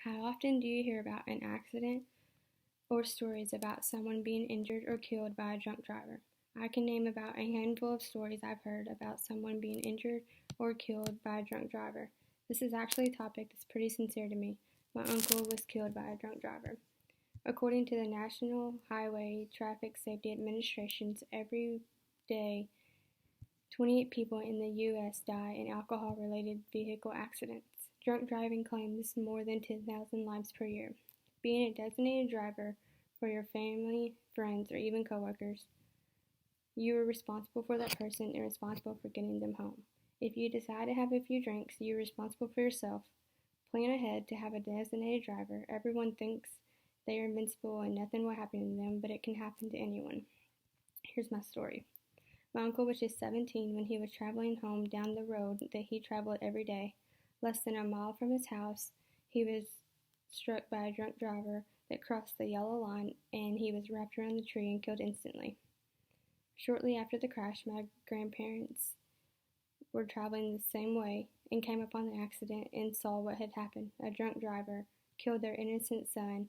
How often do you hear about an accident or stories about someone being injured or killed by a drunk driver? I can name about a handful of stories I've heard about someone being injured or killed by a drunk driver. This is actually a topic that's pretty sincere to me. My uncle was killed by a drunk driver. According to the National Highway Traffic Safety Administration's every day, 28 people in the U.S. die in alcohol-related vehicle accidents. Drunk driving claims more than 10,000 lives per year. Being a designated driver for your family, friends, or even coworkers, you are responsible for that person and responsible for getting them home. If you decide to have a few drinks, you're responsible for yourself. Plan ahead to have a designated driver. Everyone thinks they are invincible and nothing will happen to them, but it can happen to anyone. Here's my story. My uncle was just 17 when he was traveling home down the road that he traveled every day. Less than a mile from his house, he was struck by a drunk driver that crossed the yellow line, and he was wrapped around the tree and killed instantly. Shortly after the crash, my grandparents were traveling the same way and came upon the accident and saw what had happened. A drunk driver killed their innocent son,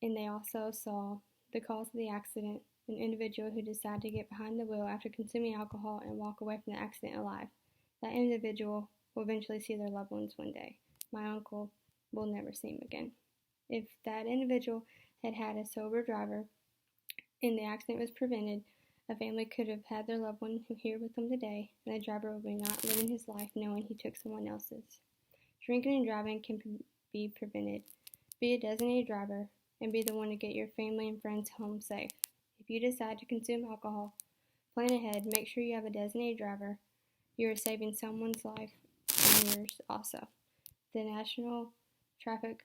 and they also saw the cause of the accident, an individual who decided to get behind the wheel after consuming alcohol and walk away from the accident alive. That individual will eventually see their loved ones one day. My uncle will never see him again. If that individual had had a sober driver and the accident was prevented, a family could have had their loved one here with them today, and the driver would be not living his life knowing he took someone else's. Drinking and driving can be prevented. Be a designated driver and be the one to get your family and friends home safe. If you decide to consume alcohol, plan ahead, make sure you have a designated driver. You are saving someone's life and yours also. The National Traffic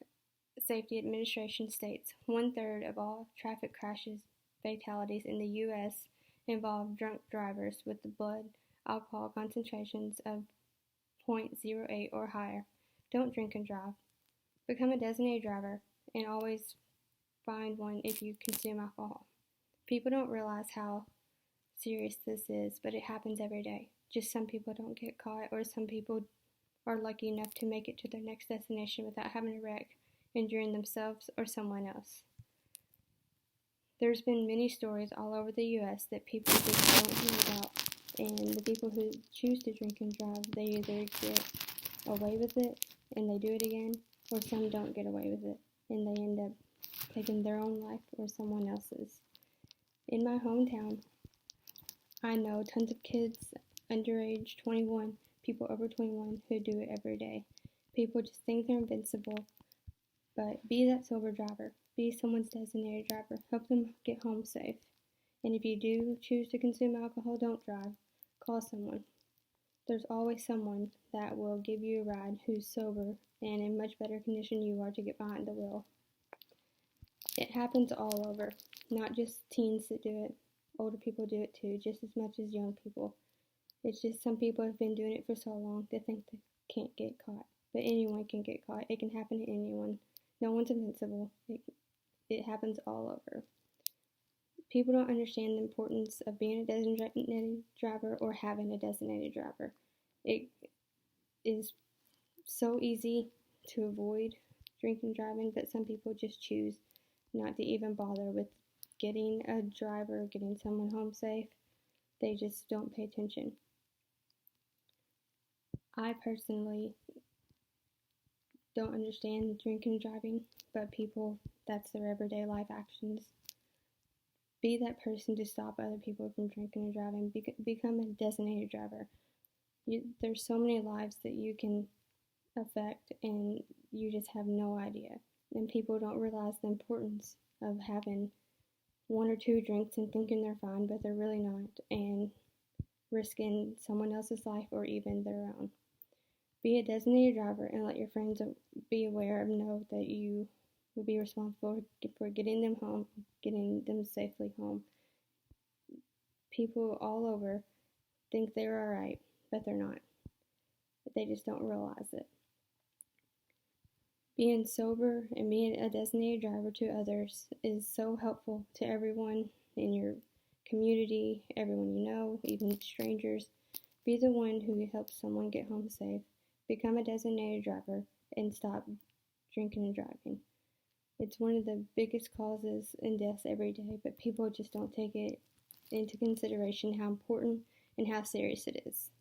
Safety Administration states 1/3 of all traffic crashes fatalities in the U.S. involve drunk drivers with the blood alcohol concentrations of 0.08 or higher. Don't drink and drive. Become a designated driver and always find one if you consume alcohol. People don't realize how serious this is, but it happens every day. Just some people don't get caught, or some people are lucky enough to make it to their next destination without having a wreck, injuring themselves or someone else. There's been many stories all over the U.S. that people just don't hear about, and the people who choose to drink and drive, they either get away with it and they do it again, or some don't get away with it and they end up taking their own life or someone else's. In my hometown, I know tons of kids underage 21, people over 21 who do it every day. People just think they're invincible, but be that sober driver. Be someone's designated driver. Help them get home safe. And if you do choose to consume alcohol, don't drive. Call someone. There's always someone that will give you a ride who's sober and in much better condition you are to get behind the wheel. It happens all over, not just teens that do it. Older people do it too, just as much as young people. It's just some people have been doing it for so long they think they can't get caught. But anyone can get caught. It can happen to anyone. No one's invincible. It happens all over. People don't understand the importance of being a designated driver or having a designated driver. It is so easy to avoid drinking and driving, but some people just choose not to even bother with getting a driver, getting someone home safe. They just don't pay attention. I personally don't understand drinking and driving, but people, that's their everyday life actions. Be that person to stop other people from drinking and driving. Become a designated driver. There's so many lives that you can affect, and you just have no idea. And people don't realize the importance of having one or two drinks and thinking they're fine, but they're really not, and risking someone else's life or even their own. Be a designated driver and let your friends be aware and know that you will be responsible for getting them home, getting them safely home. People all over think they're alright, but they're not. They just don't realize it. Being sober and being a designated driver to others is so helpful to everyone in your community, everyone you know, even strangers. Be the one who helps someone get home safe. Become a designated driver and stop drinking and driving. It's one of the biggest causes in deaths every day, but people just don't take it into consideration how important and how serious it is.